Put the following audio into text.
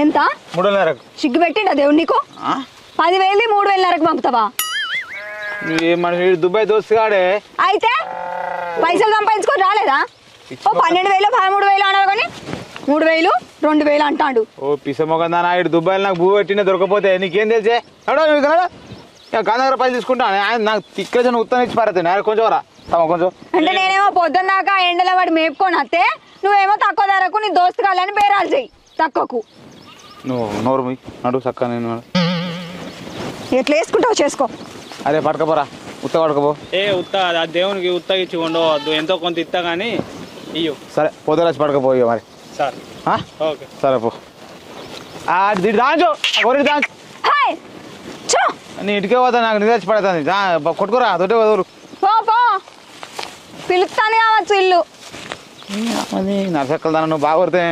ఎంత 3,500కు. సిగ్గు పెట్టిండా దేవుడు నీకు 10,000 3,500కు పంపుతావా మనిషి దుబాయ్ దోస్తుగాడే అయితే పైసలు సంపాదించుకొని రాలేదా ఓ 12,000 13,000 అన్నారు కానీ 3,000 2,000 అంటాడు. ఓ పిసమొగందా ఇటు దుబాయ్లో నాకు భూ పెట్టిన దొరకపోతే నీకేం తెలిసే గాంధీ పైసలు తీసుకుంటాను ఆయన నాకు తిక్కేసి ఉత్తరం ఇచ్చి పారేస్తాను కొంచెం రా తమ కొంచెం అంటే నేనేమో పొద్దున్న దాకా ఎండలో వాడు మేపుకొని వస్తే నువ్వేమో తక్కువ ధరకు నీ దోస్తు కాలని బేరాలు చెయ్యి తక్కువకు. నువ్వు నోరు మీ నడు చక్క నేను ఎట్లా వేసుకుంటావు చేసుకో. అరే పడకపోరా ఉత్త పడకపో. ఉత్త ఆ దేవునికి ఉత్తగా ఇచ్చి ఉండవద్దు ఎంతో కొంత ఇస్తా కానీ ఇయ్యు. సరే పొద్దురాచి పడకపోయో మరి సార్ ఓకే సరే పో దాంచు గొర్రె దాంచు హాయ్ చో నీ ఇంటికే పోతా నాకు నిద్రచి పడుతుంది కొట్టుకురా దొడ్డే వదరు పో పో పిలుస్తాను కావచ్చు ఇల్లు నరసక్కలు దాన్ని నువ్వు బాగా కొడితే